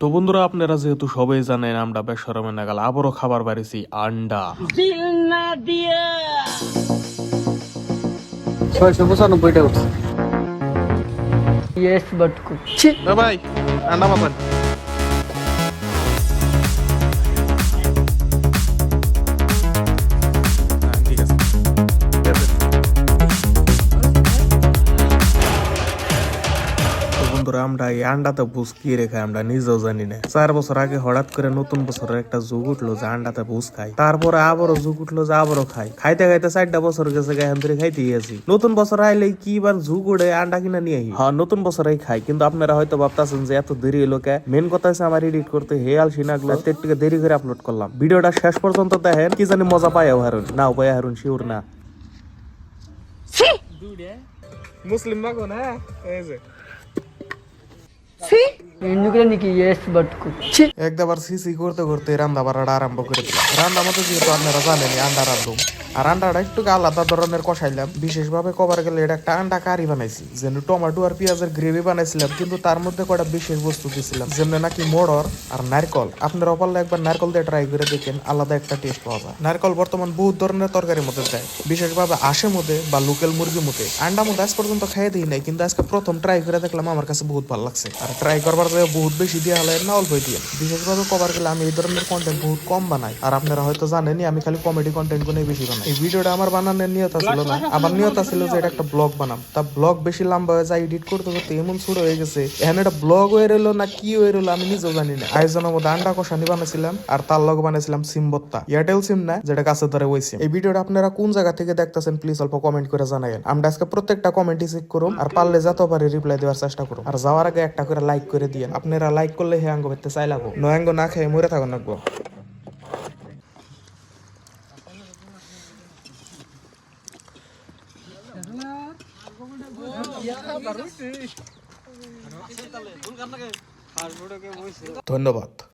তো বন্ধুরা, আপনারা যেহেতু সবাই জানেন আমরা বেশরমে নাগাল আবারও খাবার বাড়িছি আন্ডা। 695টা উঠছে। Yes, but কুচ্ছি। ভাই আন্ডা মাপান ঠিক আছে তো বন্ধুরা, আমরা এই আন্ডাতে বুঝ কি রেখে আমরা নিজেও জানি না। 4 বছর আগে হঠাৎ করে নতুন বছরের একটা যুগ উঠলো যে আন্ডাতে বুঝ খাই, তারপরে আবারও যুগ উঠলো যে আবারও খাই। খাইতে খাইতে 4টা বছর গেছে, এখন ধরে খাইতে গেছি। নতুন বছর আইলে কি বার যুগ উঠে আন্ডা কিনা নিয়ে আহি। হ্যাঁ, নতুন বছরেই খাই, কিন্তু আপনারা হয়তো ভাবতেছেন যে এত দেরি হলো কে। মেন কথা হচ্ছে আমার এডিট করতে হে আলসি নাগলো, একটু দেরি করে আপলোড করলাম। ভিডিওটা শেষ পর্যন্ত দেখেন, কি জানি মজা পাইও হারুন না পাইয়া হারুন শিওর না। মুসলিম মাগো না এই যে এন্ডুকে নাকি yes, but কুচ্ছি। একবার সিসি করতে করতে রান্না বাড়াটা আরম্ভ করে দিলাম। রান্না মতো যেহেতু আপনারা জানেনি আন্ডা রান্ধুম, আর আন্ডাটা একটু আলাদা ধরনের কষাইলাম। বিশেষভাবে কবার গেলে এটা একটা আন্ডা কারি বানাইছি, যেন টমেটো আর পেঁয়াজের গ্রেভি বানাইছিলাম, কিন্তু তার মধ্যে কটা বিশেষ বস্তু দিয়েছিলাম, যেমন নাকি মোড়র আর নারকল। আপনারা পারলে একবার নারকল দিয়ে ট্রাই করে দেখেন, আলাদা একটা টেস্ট পাওয়া যায়। নারকল বর্তমান বহুত ধরনের তরকারির মধ্যে দেয়, বিশেষভাবে আশের মধ্যে বা লোকাল মুরগির মধ্যে। আন্ডা মধ্যে আজ পর্যন্ত খাইয়ে দিই নাই, কিন্তু আজকে প্রথম ট্রাই করে দেখলাম, আমার কাছে বহুত ভালো লাগছে। আর ট্রাই করবার পরে বহুত বেশি দিয়ে হলে না অল্প দিয়ে। বিশেষভাবে কবার গেলে আমি এই ধরনের কন্টেন্ট বহুত কম বানাই, আর আপনারা হয়তো জানেনই আমি খালি কমেডি কন্টেন্ট গুলোই বেশি বানাই। এই ভিডিওটা আমার বানানোর নিয়ত ছিল না, আমার নিয়ত ছিল যে এটা একটা ব্লগ বানাম। তা ব্লগ বেশি লম্বা হয়ে যায়, এডিট করতে করতে এমন ছোট হয়ে গেছে, এখন এটা ব্লগ হয়ে রইলো না কি হয়ে রইলো আমি নিজেও জানি না। আয়োজনের মধ্যে আন্ডা কষানি বানাইছিলাম, আর তার লগে বানাইছিলাম সিম ভর্তা। এয়ারটেল সিম না, যেটা কাছে ধরে ওই সিম। এই ভিডিওটা আপনারা কোন জায়গা থেকে দেখতেছেন প্লিজ অল্প কমেন্ট করে জানাবেন। আমরা আজকে প্রত্যেকটা কমেন্টই চেক করুম, আর পারলে যত পারে রিপ্লাই দেওয়ার চেষ্টা করুম। আর যাওয়ার আগে একটা করে লাইক করে দিয়ে, আপনারা লাইক করলে হে আঙ্গ বেতে চাই লাগবো, নয়াঙ্গ না খেয়ে মরে থাকুন লাগবো। ধন্যবাদ।